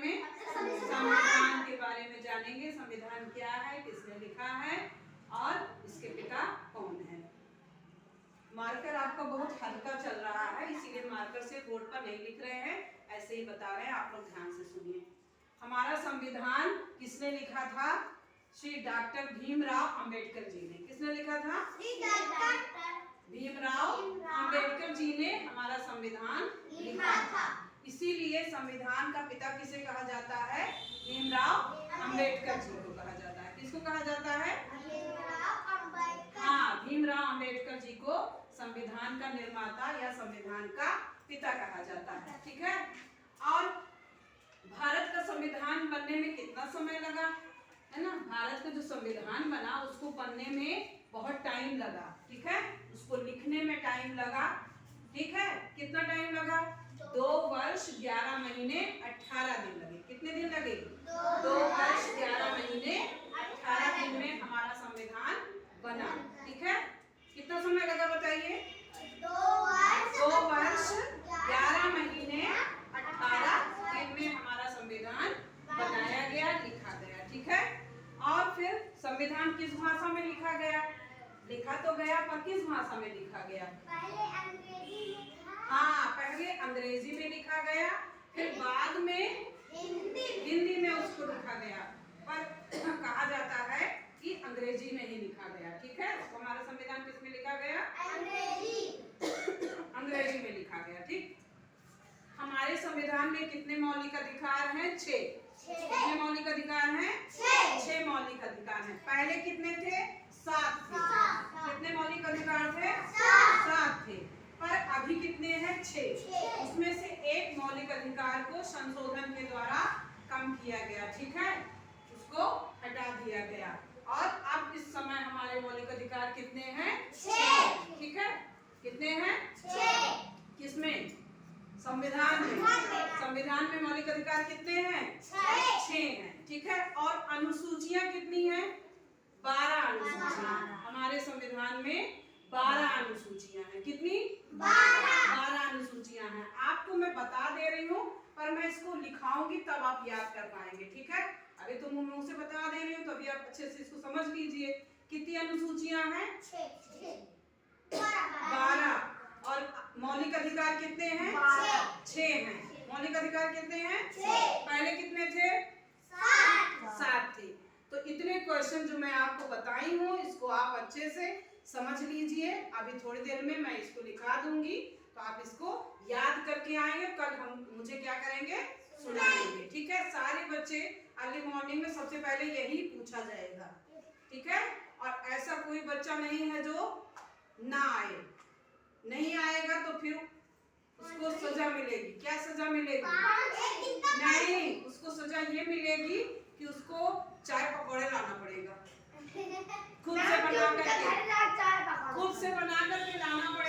में? संविधान के बारे में जानेंगे। संविधान क्या है, किसने लिखा है और इसके पिता कौन है। मार्कर आपका बहुत हल्का चल रहा है, इसीलिए मार्कर से बोर्ड पर नहीं लिख रहे हैं, ऐसे ही बता रहे हैं। आप लोग ध्यान से सुनिए। हमारा संविधान किसने लिखा था? श्री डॉक्टर भीमराव अंबेडकर जी ने। किसने लिखा था? भीमराव अंबेडकर जी ने हमारा संविधान लिखा था। इसीलिए संविधान का पिता किसे कहा जाता है? भीमराव अंबेडकर जी को कहा जाता है। किसको कहा जाता है? हाँ, भीमराव अंबेडकर जी को संविधान का निर्माता या संविधान का पिता कहा जाता है। ठीक है। और भारत का संविधान बनने में कितना समय लगा, है ना? भारत का जो संविधान बना उसको बनने में बहुत टाइम लगा। ठीक है। उसको लिखने में टाइम लगा। ठीक है। कितना टाइम लगा? 2 वर्ष 11 महीने 18 दिन लगे। कितने दिन लगे? 2 वर्ष 11 महीने 18 दिन में हमारा संविधान बना। ठीक है। कितना समय लगा बताइए? 2 वर्ष 11 महीने 18 दिन में हमारा संविधान बनाया गया, लिखा गया। ठीक है। और फिर संविधान किस भाषा में लिखा गया? लिखा तो गया, पर किस भाषा में लिखा गया? पहले अंग्रेजी में था। हाँ, पहले अंग्रेजी में लिखा गया, फिर बाद में हिंदी में उसको लिखा गया। पर कहा जाता है कि अंग्रेजी में ही लिखा गया। ठीक है। तो हमारा संविधान किस में लिखा गया? अंग्रेजी में लिखा गया। ठीक। हमारे संविधान में कितने मौलिक अधिकार हैं? 6। कितने मौलिक अधिकार हैं? 6 मौलिक अधिकार हैं। पहले कितने थे? 7 थे। कितने मौलिक अधिकार थे? 7 थे। पर अभी कितने हैं? 6। उसमें से एक मौलिक अधिकार को संशोधन के द्वारा कम किया गया। ठीक है। उसको हटा दिया गया और अब इस समय हमारे मौलिक अधिकार कितने हैं? 6। ठीक है। कितने हैं? 6। किसमें? संविधान में। संविधान में मौलिक अधिकार कितने हैं? 6 हैं। ठीक है। और अनुसूचियां कितनी हैं? 12 अनुसूचियां। हमारे संविधान में 12 अनुसूचियां हैं। कितनी? 12 अनुसूचियां हैं। आपको मैं बता दे रही हूँ, पर मैं इसको लिखाऊंगी तब आप याद कर पाएंगे। ठीक है। अभी तो मुंह से बता दे रही हूँ, तो अभी आप अच्छे से इसको समझ लीजिए। कितनी अनुसूचियां हैं? 12। और मौलिक अधिकार कितने हैं? 6 हैं। मौलिक अधिकार कितने हैं? 6। पहले कितने थे? 7 थे। तो इतने क्वेश्चन जो मैं आपको बताई हूँ, इसको आप अच्छे से समझ लीजिए। अभी थोड़ी देर में मैं इसको लिखा दूंगी, तो आप इसको याद करके आएंगे। कल हम मुझे क्या करेंगे? सुनाएंगे। ठीक है। सारे बच्चे अर्ली मॉर्निंग में सबसे पहले यही पूछा जाएगा। ठीक है। और ऐसा कोई बच्चा नहीं है जो ना आए। नहीं आएगा तो फिर उसको सजा मिलेगी। क्या सजा मिलेगी? नहीं, उसको सजा ये मिलेगी कि उसको चाय पकौड़े लाना पड़ेगा। खुद से बना करके लाना पड़ेगा।